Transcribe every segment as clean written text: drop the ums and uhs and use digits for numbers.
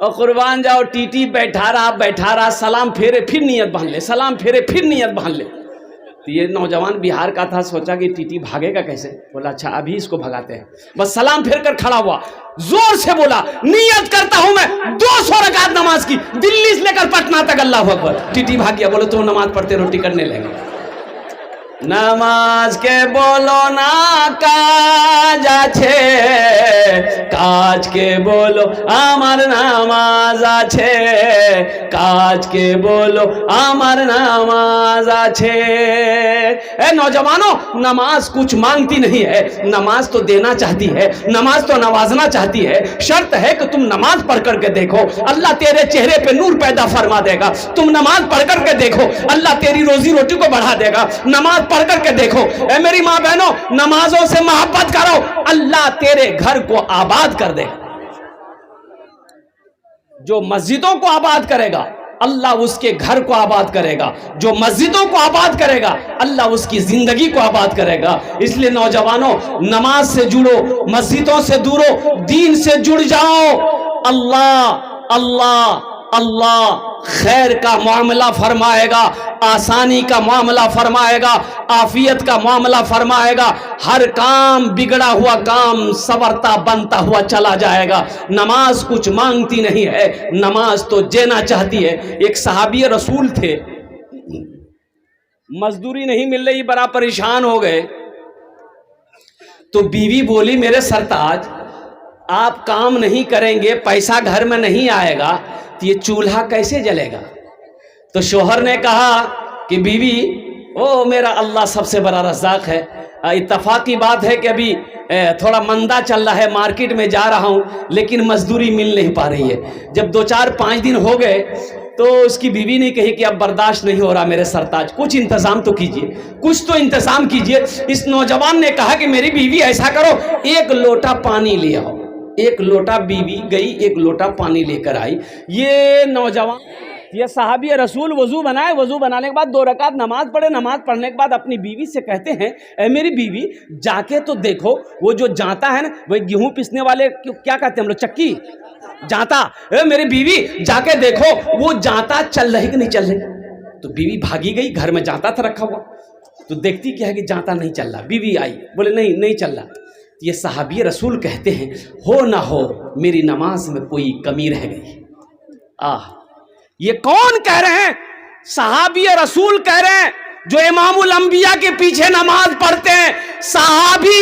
اور قربان جاؤ ٹی بیٹھا رہا سلام پھیرے پھر نیت باندھ لے، سلام پھیرے پھر نیت باندھ لے۔ تو یہ نوجوان بہار کا تھا، سوچا کہ ٹی بھاگے گا کیسے، بولا اچھا ابھی اس کو بھگاتے ہیں، بس سلام پھیر کر کھڑا ہوا، زور سے بولا نیت کرتا ہوں میں 200 رکعت نماز کی، دلی سے لے کر پٹنہ تک، اللہ اکبر۔ ٹی بھاگ گیا، بولے تو نماز پڑھتے روٹی کرنے لیں گے۔ নামাজ কে বলো না কাজ আছে, কাজকে বলো আমার নামাজ আছে, কাজকে বলো আমার নামাজ আছে। اے نوجوانوں، نماز کچھ مانگتی نہیں ہے، نماز تو دینا چاہتی ہے، نماز تو نوازنا چاہتی ہے۔ شرط ہے کہ تم نماز پڑھ کر کے دیکھو، اللہ تیرے چہرے پہ نور پیدا فرما دے گا۔ تم نماز پڑھ کر کے دیکھو، اللہ تیری روزی روٹی کو بڑھا دے گا۔ نماز پڑھ کر کے دیکھو، اے میری ماں بہنوں، نمازوں سے محبت کرو، اللہ تیرے گھر کو آباد کر دے گا۔ جو مسجدوں کو آباد کرے گا اللہ اس کے گھر کو آباد کرے گا، جو مسجدوں کو آباد کرے گا اللہ اس کی زندگی کو آباد کرے گا۔ اس لیے نوجوانوں، نماز سے جڑو، مسجدوں سے دورو، دین سے جڑ جاؤ۔ اللہ اللہ اللہ خیر کا معاملہ فرمائے گا، آسانی کا معاملہ فرمائے گا، عافیت کا معاملہ فرمائے گا۔ ہر کام بگڑا ہوا کام سنورتا بنتا ہوا چلا جائے گا۔ نماز کچھ مانگتی نہیں ہے، نماز تو دینا چاہتی ہے۔ ایک صحابی رسول تھے، مزدوری نہیں مل رہی، بڑا پریشان ہو گئے۔ تو بیوی بولی میرے سرتاج آپ کام نہیں کریں گے، پیسہ گھر میں نہیں آئے گا تو یہ چولہا کیسے جلے گا؟ تو شوہر نے کہا کہ بیوی میرا اللہ سب سے بڑا رزاق ہے، اتفاق کی بات ہے کہ ابھی تھوڑا مندہ چل رہا ہے، مارکیٹ میں جا رہا ہوں لیکن مزدوری مل نہیں پا رہی ہے۔ جب 2-4-5 دن ہو گئے تو اس کی بیوی نے کہی کہ اب برداشت نہیں ہو رہا میرے سرتاج، کچھ انتظام تو کیجئے، کچھ تو انتظام کیجئے۔ اس نوجوان نے کہا کہ میری بیوی ایسا کرو، 1 لوٹا پانی لے آؤ۔ 1 لوٹا، بیوی گئی 1 لوٹا پانی لے کر آئی۔ یہ نوجوان، یہ صحابی رسول وضو بنائے، وضو بنانے کے بعد 2 رکعت نماز پڑھے، نماز پڑھنے کے بعد اپنی بیوی سے کہتے ہیں اے میری بیوی جا کے تو دیکھو وہ جو جانتا ہے نا، وہ گیہوں پیسنے والے کیا کہتے ہیں ہم لوگ، چکی، جانتا، اے میری بیوی جا کے دیکھو وہ جانتا چل رہی کہ نہیں چل رہی۔ تو بیوی بھاگی گئی، گھر میں جانتا تھا رکھا ہوا، تو دیکھتی کیا ہے کہ جانتا نہیں چل رہا۔ بیوی آئی، بولے نہیں چل رہا۔ یہ صحابی رسول کہتے ہیں ہو نہ ہو میری نماز میں کوئی کمی رہ گئی۔ یہ کون کہہ رہے ہیں؟ صحابی رسول کہہ رہے ہیں جو امام الانبیاء کے پیچھے نماز پڑھتے ہیں۔ صحابی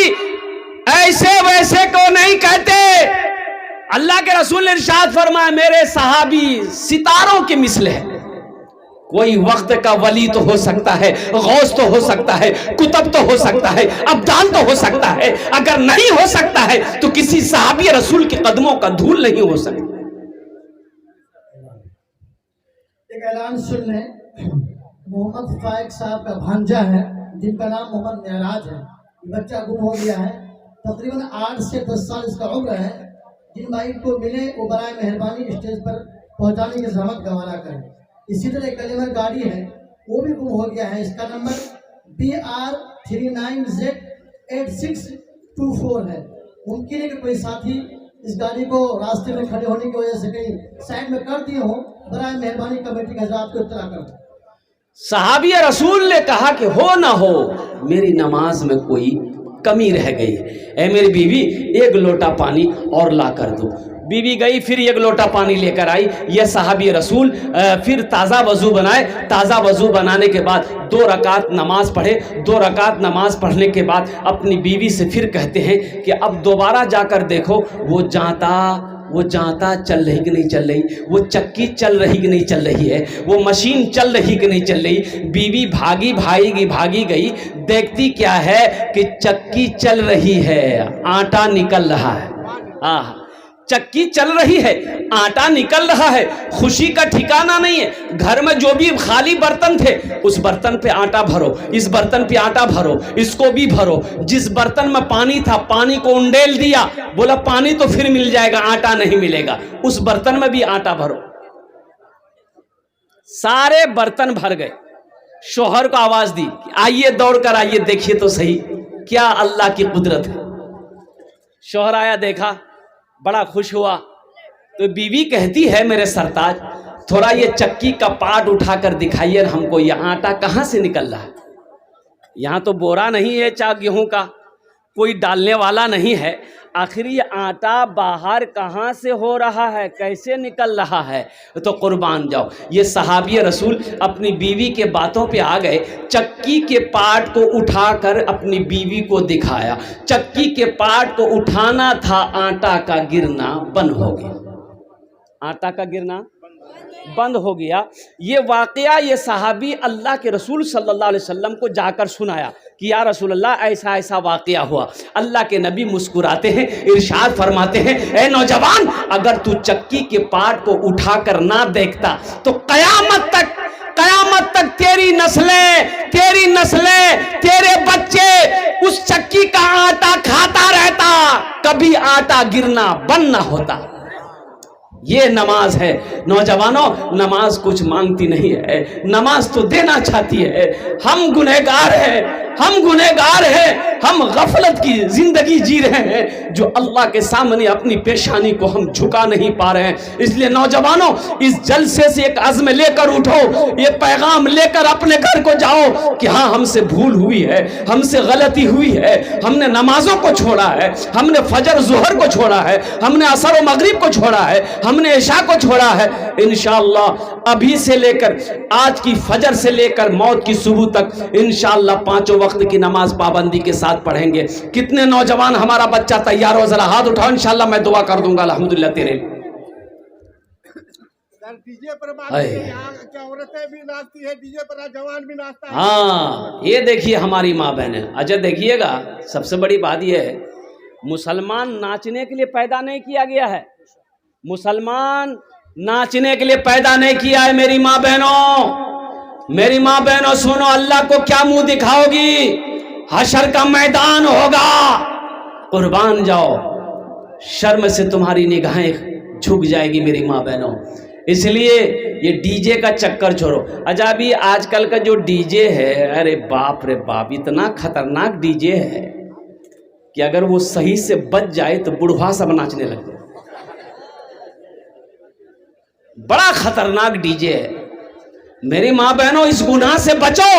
ایسے ویسے کو نہیں کہتے۔ اللہ کے رسول نے ارشاد فرمایا میرے صحابی ستاروں کے مثل ہے۔ کوئی وقت کا ولی تو ہو سکتا ہے، غوث تو ہو سکتا ہے، کتب تو ہو سکتا ہے، ابدال تو ہو سکتا ہے، اگر نہیں ہو سکتا ہے تو کسی صحابی رسول کے قدموں کا دھول نہیں ہو سکتا۔ ایک اعلان سن لیں، محمد فائق صاحب کا بھانجا ہے جن کا نام محمد معراج ہے، یہ بچہ گم ہو گیا ہے، تقریباً 8 سے 10 سال اس کا عمر ہے۔ جن بھائی کو ملے وہ برائے مہربانی اسٹیج پر پہنچانے کی زحمت گوارا کریں۔ اسی طرح ایک کلیمر گاڑی ہے وہ بھی گم ہو گیا ہے، اس کا نمبر BR39Z8624 ہے۔ ممکن ہے کہ کوئی ساتھی اس گاڑی کو راستے میں کھڑے ہونے کی وجہ سے کہیں سائڈ میں کر دیے ہوں، برائے مہربانی کمیٹی کے حضرات کو اطلاع کر دیں۔ صحابی رسول نے کہا کہ ہو نہ ہو میری نماز میں کوئی کمی رہ گئی، اے میری بیوی 1 لوٹا پانی اور لا کر دو۔ بیوی گئی، پھر 1 لوٹا پانی لے کر آئی۔ یہ صحابی رسول پھر تازہ وضو بنائے، تازہ وضو بنانے کے بعد 2 رکعت نماز پڑھے۔ 2 رکعت نماز پڑھنے کے بعد اپنی بیوی سے پھر کہتے ہیں کہ اب دوبارہ جا کر دیکھو وہ جانتا چل رہی کہ نہیں چل رہی، وہ چکی چل رہی کہ نہیں چل رہی ہے، وہ مشین چل رہی کہ نہیں چل رہی۔ بیوی بھاگی گئی، دیکھتی کیا ہے کہ چکی چل رہی ہے، آٹا نکل رہا ہے۔ چکی چل رہی ہے، آٹا نکل رہا ہے۔ خوشی کا ٹھکانہ نہیں ہے۔ گھر میں جو بھی خالی برتن تھے اس برتن پہ آٹا بھرو، اس برتن پہ آٹا بھرو، اس کو بھی بھرو۔ جس برتن میں پانی تھا پانی کو انڈیل دیا، بولا پانی تو پھر مل جائے گا، آٹا نہیں ملے گا، اس برتن میں بھی آٹا بھرو۔ سارے برتن بھر گئے۔ شوہر کو آواز دی کہ آئیے دوڑ کر آئیے، دیکھیے تو صحیح کیا اللہ کی قدرت ہے۔ شوہر آیا، دیکھا، بڑا خوش ہوا، تو بیوی کہتی ہے میرے سرتاج تھوڑا یہ چکی کا پارٹ اٹھا کر دکھائیے ہم کو، یہ آٹا کہاں سے نکل رہا ہے؟ یہاں تو بورا نہیں ہے چا گیہوں کا، کوئی ڈالنے والا نہیں ہے، آخر یہ آٹا باہر کہاں سے ہو رہا ہے، کیسے نکل رہا ہے؟ تو قربان جاؤ، یہ صحابی رسول اپنی بیوی کے باتوں پہ آ گئے، چکی کے پارٹ کو اٹھا کر اپنی بیوی کو دکھایا، چکی کے پارٹ کو اٹھانا تھا، آٹا کا گرنا بند ہو گیا، آٹا کا گرنا بند ہو گیا۔ یہ واقعہ یہ صحابی اللہ کے رسول صلی اللہ علیہ وسلم کو جا کر سنایا کہ یا رسول اللہ ایسا ایسا واقعہ ہوا۔ اللہ کے نبی مسکراتے ہیں، ارشاد فرماتے ہیں اے نوجوان، اگر تو چکی کے پارٹ کو اٹھا کر نہ دیکھتا تو قیامت تک تیری نسلیں تیرے بچے اس چکی کا آٹا کھاتا رہتا، کبھی آٹا گرنا بند نہ ہوتا۔ یہ نماز ہے نوجوانوں، نماز کچھ مانگتی نہیں ہے، نماز تو دینا چاہتی ہے۔ ہم گنہگار ہیں، ہم غفلت کی زندگی جی رہے ہیں جو اللہ کے سامنے اپنی پیشانی کو ہم جھکا نہیں پا رہے ہیں۔ اس لیے نوجوانوں اس جلسے سے ایک عزم لے کر اٹھو، یہ پیغام لے کر اپنے گھر کو جاؤ کہ ہاں ہم سے بھول ہوئی ہے، ہم سے غلطی ہوئی ہے، ہم نے نمازوں کو چھوڑا ہے، ہم نے فجر ظہر کو چھوڑا ہے، ہم نے عصر و مغرب کو چھوڑا ہے، ہم نے عشاء کو چھوڑا ہے۔ انشاءاللہ ابھی سے لے کر آج کی فجر سے لے کر موت کی صبح تک انشاءاللہ 5 وقت کی نماز پابندی کے ساتھ پڑھیں گے۔ کتنے نوجوان ہمارا بچہ تیار ہو؟ ذرا ہاتھ اٹھاؤ، انشاءاللہ میں دعا کر دوں گا الحمدللہ تیرے لیے۔ ڈی جے پر بات ہے، یہاں کیا عورتیں بھی ناچتی ہے، ڈی جے پر جوان بھی ناچتا ہے۔ ہاں یہ دیکھیے ہماری ماں بہنیں، اچھا دیکھیے گا سب سے بڑی بات یہ ہے مسلمان ناچنے کے لیے پیدا نہیں کیا گیا ہے، مسلمان ناچنے کے لیے پیدا نہیں کیا ہے۔ میری ماں بہنوں سنو، اللہ کو کیا منہ دکھاؤ گی؟ حشر کا میدان ہوگا، قربان جاؤ، شرم سے تمہاری نگاہیں جھک جائے گی میری ماں بہنوں۔ اس لیے یہ ڈی جے کا چکر چھوڑو۔ اچھا ابھی آج کل کا جو ڈی جے ہے، ارے باپ رے باپ، اتنا خطرناک ڈی جے ہے کہ اگر وہ صحیح سے بچ جائے تو بڑھوا سب ناچنے لگ جائے، بڑا خطرناک ڈی جے ہے۔ میری ماں بہنوں اس گناہ سے بچو۔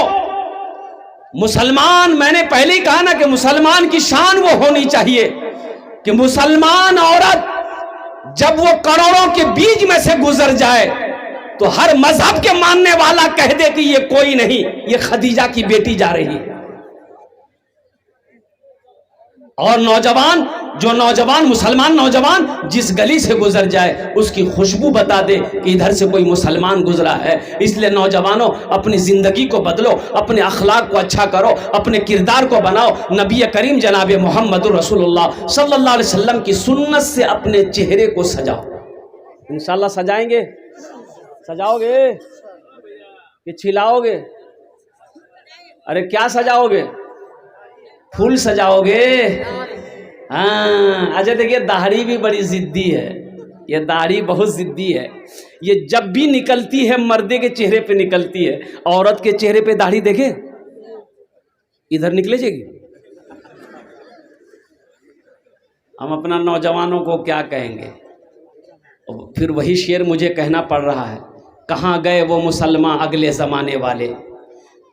مسلمان، میں نے پہلے ہی کہا نا کہ مسلمان کی شان وہ ہونی چاہیے کہ مسلمان عورت جب وہ کروڑوں کے بیچ میں سے گزر جائے تو ہر مذہب کے ماننے والا کہہ دے کہ یہ کوئی نہیں، یہ خدیجہ کی بیٹی جا رہی ہے۔ اور مسلمان نوجوان جس گلی سے گزر جائے اس کی خوشبو بتا دے کہ ادھر سے کوئی مسلمان گزرا ہے۔ اس لیے نوجوانوں اپنی زندگی کو بدلو، اپنے اخلاق کو اچھا کرو، اپنے کردار کو بناؤ، نبی کریم جناب محمد رسول اللہ صلی اللہ علیہ وسلم کی سنت سے اپنے چہرے کو سجاؤ۔ انشاءاللہ سجائیں گے؟ سجاؤ گے کہ چھلاؤ گے؟ ارے کیا سجاؤ گے؟ پھول سجاؤ گے؟ ہاں اچھا دیکھیے داڑھی بھی بڑی ضدی ہے، یہ داڑھی بہت ضدی ہے، یہ جب بھی نکلتی ہے مردے کے چہرے پہ نکلتی ہے، عورت کے چہرے پہ داڑھی دیکھے ادھر نکلے جائے گی۔ ہم اپنا نوجوانوں کو کیا کہیں گے؟ پھر وہی شعر مجھے کہنا پڑ رہا ہے، کہاں گئے وہ مسلمان اگلے زمانے والے،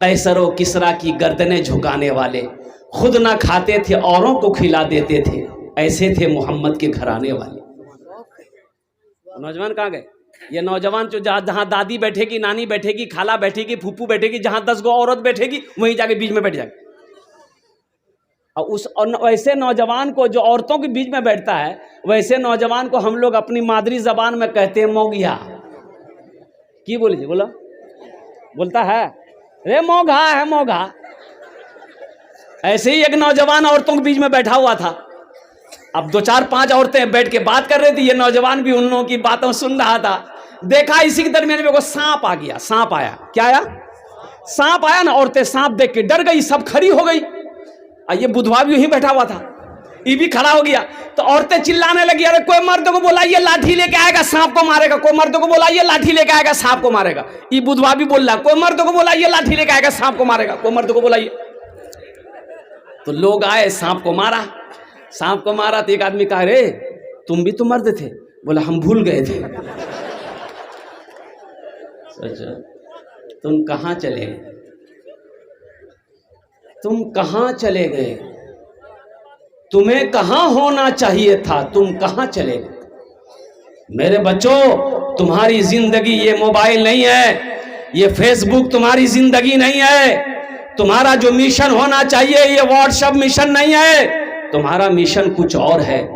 قیصر و کسریٰ کی گردنیں جھکانے والے، خود نہ کھاتے تھے اوروں کو کھلا دیتے تھے، ایسے تھے محمد کے گھرانے والے۔ نوجوان کہاں گئے؟ یہ نوجوان جو جہاں دادی بیٹھے گی، نانی بیٹھے گی، خالہ بیٹھے گی، پھوپھو بیٹھے گی، جہاں 10 عورت بیٹھے گی وہیں جا کے بیچ میں بیٹھ جائے گا۔ اور ویسے نوجوان کو جو عورتوں کے بیچ میں بیٹھتا ہے، ویسے نوجوان کو ہم لوگ اپنی مادری زبان میں کہتے ہیں موگیا۔ کی بولی جی؟ بولتا ہے رے موگھا ہے موگھا۔ ایسے ہی ایک نوجوان عورتوں کے بیچ میں بیٹھا ہوا تھا، اب 2 4 5 عورتیں بیٹھ کے بات کر رہی تھی، یہ نوجوان بھی ان لوگوں کی باتوں سن رہا تھا۔ دیکھا اسی کے درمیان میں سانپ آ گیا، سانپ آیا، کیا آیا؟ سانپ آیا نا، عورتیں سانپ دیکھ کے ڈر گئی، سب کھڑی ہو گئی، یہ بدھوا بھی وہیں بیٹھا ہوا تھا، یہ بھی کھڑا ہو گیا۔ تو عورتیں چلانے لگی، ارے کوئی مرد کو بلائیے لاٹھی لے کے آئے گا سانپ کو مارے گا، کوئی مرد کو بلائیے لاٹھی لے کے آئے گا سانپ کو مارے گا۔ یہ بدھوا بھی بول رہا، کوئی مرد کو بلائیے لاٹھی لے کے آئے گا سانپ کو مارے گا، کوئی مرد کو بلائیے۔ تو لوگ آئے، سانپ کو مارا تو ایک آدمی کہا رے تم بھی تو مرد تھے، بولا ہم بھول گئے تھے. سوچو تم کہاں چلے گئے, تم کہاں چلے گئے, تمہیں کہاں ہونا چاہیے تھا, تم کہاں چلے گئے. میرے بچوں, تمہاری زندگی یہ موبائل نہیں ہے, یہ فیس بک تمہاری زندگی نہیں ہے. تمہارا جو مشن ہونا چاہیے یہ واٹس ایپ مشن نہیں ہے, تمہارا مشن کچھ اور ہے.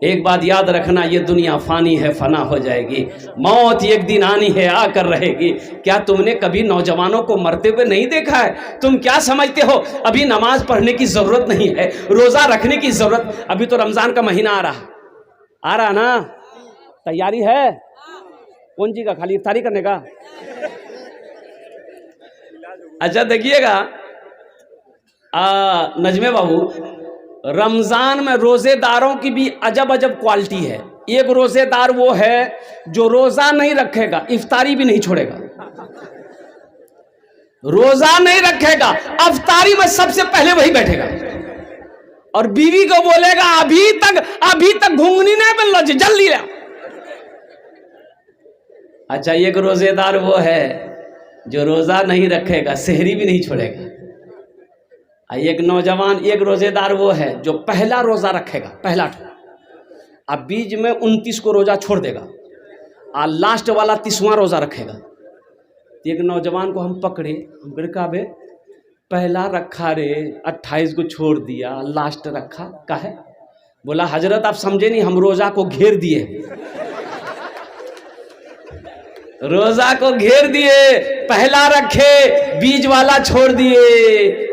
ایک بات یاد رکھنا, یہ دنیا فانی ہے, فنا ہو جائے گی. موت ایک دن آنی ہے, آ کر رہے گی. کیا تم نے کبھی نوجوانوں کو مرتے ہوئے نہیں دیکھا ہے؟ تم کیا سمجھتے ہو ابھی نماز پڑھنے کی ضرورت نہیں ہے, روزہ رکھنے کی ضرورت؟ ابھی تو رمضان کا مہینہ آ رہا نا, تیاری ہے کون جی کا, خالی افطاری کرنے کا؟ اچھا دیکھیے گا نجمے بابو, رمضان میں روزے داروں کی بھی عجب عجب کوالٹی ہے. ایک روزے دار وہ ہے جو روزہ نہیں رکھے گا, افطاری بھی نہیں چھوڑے گا. روزہ نہیں رکھے گا, افطاری میں سب سے پہلے وہی بیٹھے گا, اور بیوی کو بولے گا ابھی تک گھنگنی نہیں بن لو, جلدی لے. اچھا ایک روزے دار وہ ہے جو روزہ نہیں رکھے گا, سحری بھی نہیں چھوڑے گا. ایک نوجوان, ایک روزے دار وہ ہے جو پہلا روزہ رکھے گا, پہلا, اب بیچ میں 29 کو روزہ چھوڑ دے گا, اور لاسٹ والا 30واں روزہ رکھے گا. ایک نوجوان کو ہم پکڑے, ہم نے کہا بے پہلا رکھا رے, 28 کو چھوڑ دیا, لاسٹ رکھا کہے؟ بولا حضرت آپ سمجھے نہیں, ہم روزہ کو گھیر دیے, روزہ کو گھیر دیے. پہلا رکھے, بیچ والا چھوڑ دیے,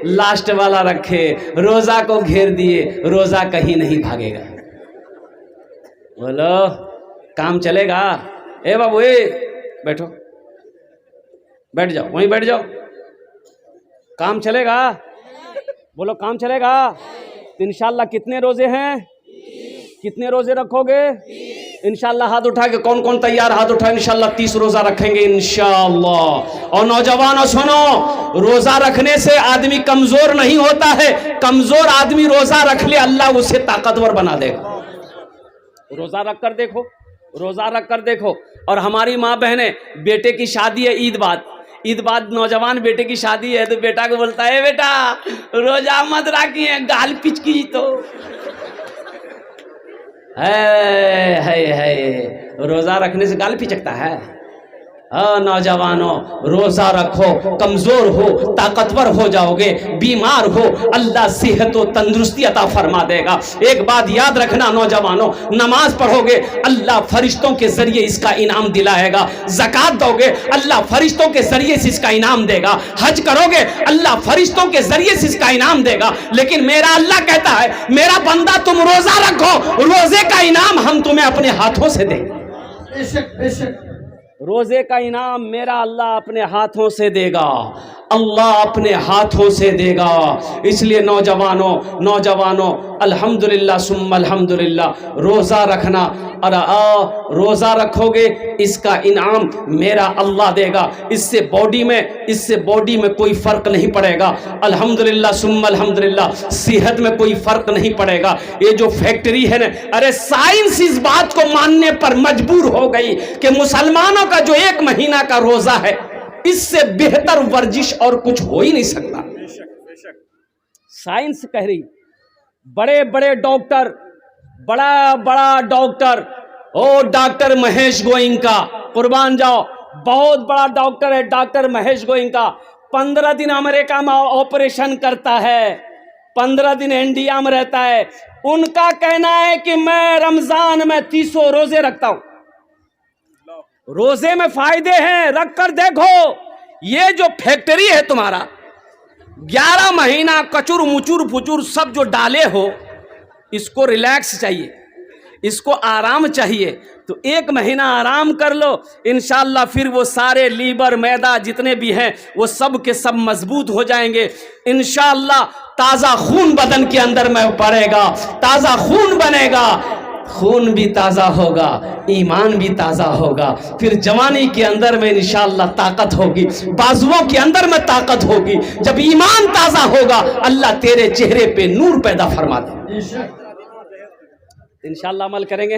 لاسٹ والا رکھے, روزہ کو گھیر دیے. روزہ کہیں نہیں بھاگے گا. بولو کام چلے گا؟ اے بابو اے بیٹھو, بیٹھ جاؤ, وہیں بیٹھ جاؤ. کام چلے گا؟ بولو کام چلے گا؟ انشاءاللہ کتنے روزے ہیں, کتنے روزے رکھو گے؟ انشاءاللہ ہاتھ اٹھا کے کون کون تیار, ہاتھ اٹھا. انشاءاللہ 30 روزہ رکھیں گے انشاءاللہ. اور نوجوانوں سنو, روزہ رکھنے سے آدمی کمزور نہیں ہوتا ہے, کمزور آدمی روزہ رکھ لے اللہ اسے طاقتور بنا دے گا. روزہ رکھ کر دیکھو, روزہ رکھ کر دیکھو. اور ہماری ماں بہنیں, بیٹے کی شادی ہے, عید بعد نوجوان بیٹے کی شادی ہے, تو بیٹا کو بولتا ہے بیٹا روزہ مت رکھیے, گال پچ کی تو ہے روزہ رکھنے سے گال پچکتا ہے. نوجوانوں روزہ رکھو, کمزور ہو طاقتور ہو جاؤ گے, بیمار ہو اللہ صحت و تندرستی عطا فرما دے گا. ایک بات یاد رکھنا نوجوانوں, نماز پڑھو گے اللہ فرشتوں کے ذریعے اس کا انعام دلائے گا. زکوٰۃ دو گے اللہ فرشتوں کے ذریعے سے اس کا انعام دے گا. حج کرو گے اللہ فرشتوں کے ذریعے سے اس کا انعام دے گا. لیکن میرا اللہ کہتا ہے میرا بندہ تم روزہ رکھو, روزے کا انعام ہم تمہیں اپنے ہاتھوں سے دیں گے. بے شک بے شک. روزے کا انعام میرا اللہ اپنے ہاتھوں سے دے گا, اللہ اپنے ہاتھوں سے دے گا. اس لیے نوجوانوں الحمدللہ ثم الحمدللہ روزہ رکھنا, اور روزہ رکھو گے اس کا انعام میرا اللہ دے گا. اس سے باڈی میں کوئی فرق نہیں پڑے گا. الحمدللہ ثم الحمدللہ صحت میں کوئی فرق نہیں پڑے گا. یہ جو فیکٹری ہے نا, ارے سائنس اس بات کو ماننے پر مجبور ہو گئی کہ مسلمانوں کا جو 1 مہینہ کا روزہ ہے اس سے بہتر ورزش اور کچھ ہو ہی نہیں سکتا. سائنس کہہ رہی, بڑے بڑے ڈاکٹر, بڑا ڈاکٹر, ڈاکٹر مہیش گوئنکا, قربان جاؤ, بہت بڑا ڈاکٹر ہے ڈاکٹر مہیش گوئنکا. 15 دن امریکہ میں آپریشن کرتا ہے, 15 دن انڈیا میں رہتا ہے. ان کا کہنا ہے کہ میں رمضان میں 300 روزے رکھتا ہوں. روزے میں فائدے ہیں, رکھ کر دیکھو. یہ جو فیکٹری ہے تمہارا 11 مہینہ کچور مچور پچور سب جو ڈالے ہو, اس کو ریلیکس چاہیے, اس کو آرام چاہیے. تو 1 مہینہ آرام کر لو انشاءاللہ, پھر وہ سارے لیبر میدا جتنے بھی ہیں وہ سب کے سب مضبوط ہو جائیں گے انشاءاللہ. تازہ خون بدن کے اندر میں پڑے گا, تازہ خون بنے گا, خون بھی تازہ ہوگا, ایمان بھی تازہ ہوگا. پھر جوانی کے اندر میں انشاءاللہ طاقت ہوگی, بازوؤں کے اندر میں طاقت ہوگی. جب ایمان تازہ ہوگا اللہ تیرے چہرے پہ نور پیدا فرما دے. انشاءاللہ عمل کریں گے.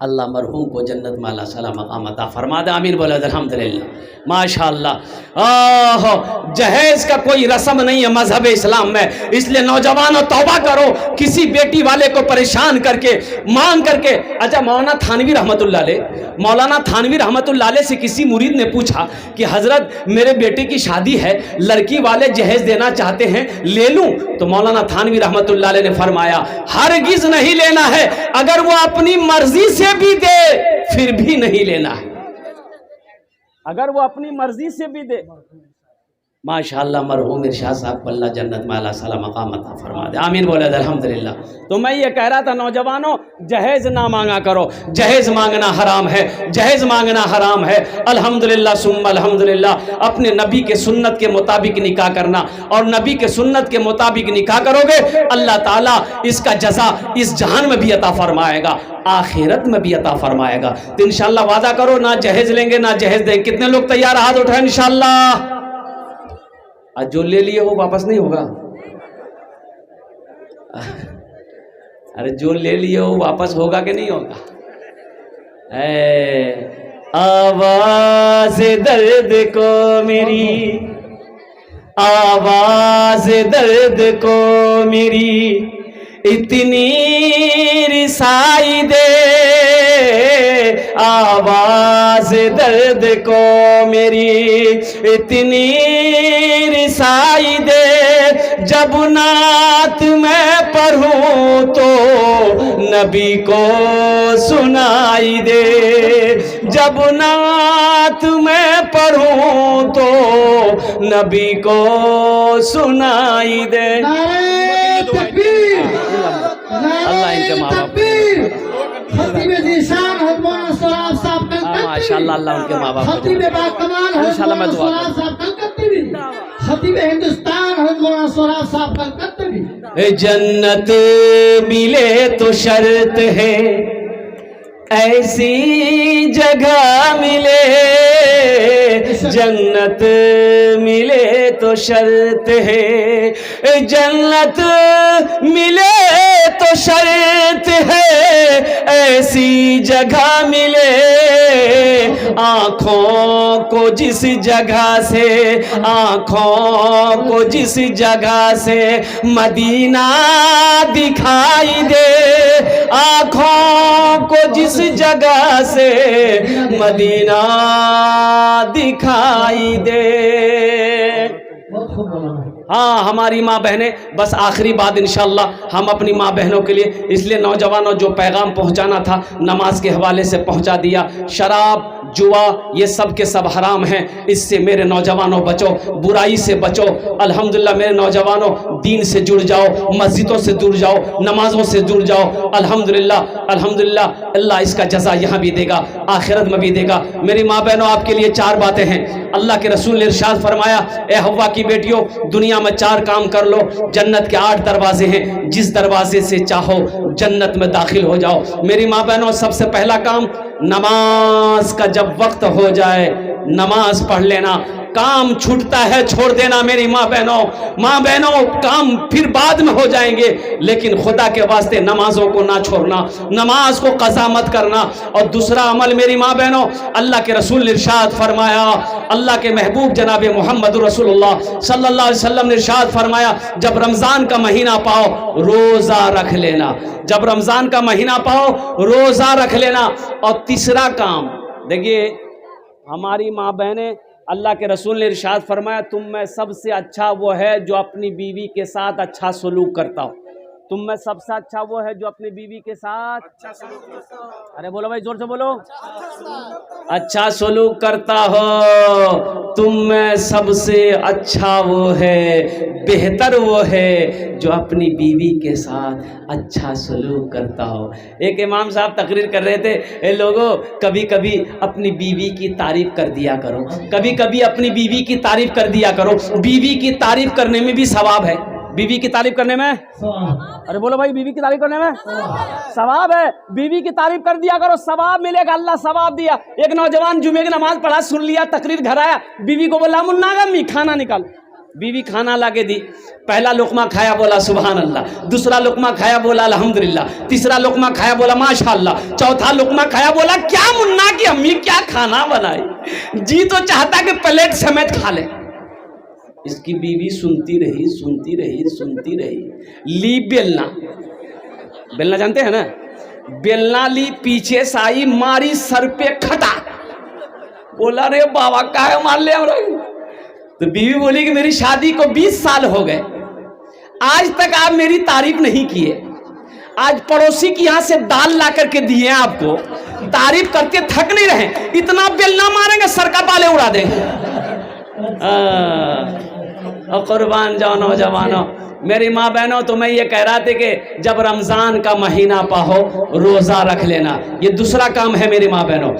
اللہ مرحوم کو جنت میں اللہ صلی مقام عطا فرما دے، آمین بولے الحمدللہ ماشاءاللہ۔ جہیز کا کوئی رسم نہیں ہے مذہب اسلام میں، اس لیے نوجوانوں توبہ کرو، کسی بیٹی والے کو پریشان کر کے مانگ کر کے۔ اچھا مولانا تھانوی رحمۃ اللہ علیہ سے کسی مرید نے پوچھا کہ حضرت میرے بیٹے کی شادی ہے، لڑکی والے جہیز دینا چاہتے ہیں، لے لوں؟ تو مولانا تھانوی رحمۃ اللہ علیہ نے فرمایا ہرگز نہیں لینا ہے، اگر وہ اپنی مرضی سے بھی دے پھر بھی نہیں لینا ہے، اگر وہ اپنی مرضی سے بھی دے۔ ماشاءاللہ مرحوم ارشاد صاحب کو اللہ جنت میں اعلیٰ صلی مقام عطا فرما دے، آمین بولے الحمدللہ۔ تو میں یہ کہہ رہا تھا نوجوانوں، جہیز نہ مانگا کرو، جہیز مانگنا حرام ہے، جہیز مانگنا حرام ہے۔ الحمدللہ ثم الحمدللہ، اپنے نبی کے سنت کے مطابق نکاح کرنا، اور نبی کے سنت کے مطابق نکاح کرو گے اللہ تعالیٰ اس کا جزا اس جہان میں بھی عطا فرمائے گا، آخرت میں بھی عطا فرمائے گا۔ تو انشاءاللہ وعدہ کرو نہ جہیز لیں گے نہ جہیز دیں گے۔ کتنے لوگ تیار؟ ہاتھ اٹھائیں انشاءاللہ۔ جو لے لیے وہ واپس نہیں ہوگا، ارے جو لے لیے وہ واپس ہوگا کہ نہیں ہوگا؟ آواز درد کو میری، آواز درد کو میری اتنی رسائی دے، آواز درد کو میری اتنی رسائی دے، جب نعت میں پڑھوں تو نبی کو سنائی دے، جب نعت میں پڑھوں تو نبی کو سنائی دے۔ اللہ ان کے ماں باپ ماشاءاللہ، اللہ ان کے ماں باپ انشاءاللہ میں دعا کروں۔ جنت ملے تو شرط ہے، ایسی جگہ ملے، جنت ملے تو شرط ہے، جنت ملے تو شرط ہے، ایسی جگہ ملے، آنکھوں کو جس جگہ سے، آنکھوں کو جس جگہ سے مدینہ دکھائی دے، آنکھوں کو جس جگہ سے مدینہ دکھائی دے۔ ہاں ہماری ماں بہنیں، بس آخری بات انشاءاللہ ہم اپنی ماں بہنوں کے لیے، اس لیے نوجوانوں جو پیغام پہنچانا تھا نماز کے حوالے سے پہنچا دیا۔ شراب، جوا یہ سب کے سب حرام ہیں، اس سے میرے نوجوانوں بچو، برائی سے بچو۔ الحمدللہ میرے نوجوانوں دین سے جڑ جاؤ، مسجدوں سے جڑ جاؤ، نمازوں سے جڑ جاؤ۔ الحمدللہ الحمدللہ اللہ اس کا جزا یہاں بھی دے گا، آخرت میں بھی دے گا۔ میری ماں بہنوں آپ کے لیے 4 باتیں ہیں۔ اللہ کے رسول نے ارشاد فرمایا، اے حوا کی بیٹیوں دنیا میں 4 کام کر لو، جنت کے 8 دروازے ہیں، جس دروازے سے چاہو جنت میں داخل ہو جاؤ۔ میری ماں بہنوں سب سے پہلا کام، نماز کا جب وقت ہو جائے نماز پڑھ لینا۔ کام چھوٹتا ہے چھوڑ دینا میری ماں بہنوں، کام پھر بعد میں ہو جائیں گے، لیکن خدا کے واسطے نمازوں کو نہ چھوڑنا، نماز کو قضا مت کرنا۔ اور دوسرا عمل میری ماں بہنوں، اللہ کے رسول نے ارشاد فرمایا، اللہ کے محبوب جناب محمد رسول اللہ صلی اللہ علیہ وسلم نے ارشاد فرمایا، جب رمضان کا مہینہ پاؤ روزہ رکھ لینا، جب رمضان کا مہینہ پاؤ روزہ رکھ لینا۔ اور تیسرا کام دیکھیے، ہماری ماں بہنیں، اللہ کے رسول نے ارشاد فرمایا، تم میں سب سے اچھا وہ ہے جو اپنی بیوی کے ساتھ اچھا سلوک کرتا ہو۔ تم میں سب سے اچھا وہ ہے جو اپنی بیوی کے ساتھ اچھا سلوک کرتا ہو۔ ارے بولو بھائی زور سے بولو، اچھا سلوک کرتا ہو۔ تم میں سب سے اچھا وہ ہے، بہتر وہ ہے جو اپنی بیوی کے ساتھ اچھا سلوک کرتا ہو۔ ایک امام صاحب تقریر کر رہے تھے، اے لوگوں کبھی کبھی اپنی بیوی کی تعریف کر دیا کرو، کبھی کبھی اپنی بیوی کی تعریف کر دیا کرو، بیوی کی تعریف کرنے میں بھی ثواب ہے۔ بیوی کی تعریف کرنے میں، ارے بولو بھائی، بیوی کی تعریف کرنے میں ثواب ہے۔ بیوی کی تعریف کر دیا کرو، ثواب ملے گا، اللہ ثواب دیا۔ ایک نوجوان جمعے کی نماز پڑھا، سن لیا، تقریر گھر آیا، بیوی کو بولا، منا گمی کھانا نکال۔ بیوی کھانا لا کے دی، پہلا لقمہ کھایا بولا سبحان اللہ، دوسرا لقمہ کھایا بولا الحمدللہ، تیسرا لقمہ کھایا بولا ماشاءاللہ، چوتھا لقمہ کھایا بولا کیا منا کی امی کیا کھانا بنائی، جی تو چاہتا کہ پلیٹ سمیت کھا لے۔ اس کی بیوی سنتی رہی، لی بیلنا، بیلنا جانتے ہیں نا، بیلنا لی، پیچھے سے آئی، ماری سر پہ کھٹا، بولا رے بابا کاہے مار لے ہم رہے۔ تو بیوی بولی کہ میری شادی کو 20 سال ہو گئے، آج تک آپ میری تعریف نہیں کیے، آج پڑوسی کی یہاں سے دال لا کر کے دیے آپ کو، تعریف کرتے تھک نہیں رہے، اتنا بیلنا ماریں گے سر کا بالے اڑا دیں گے۔ اور قربان جاؤ نوجوانوں، میری ماں بہنوں، تو میں یہ کہہ رہا تھا کہ جب رمضان کا مہینہ پاہو روزہ رکھ لینا، یہ دوسرا کام ہے میری ماں بہنوں۔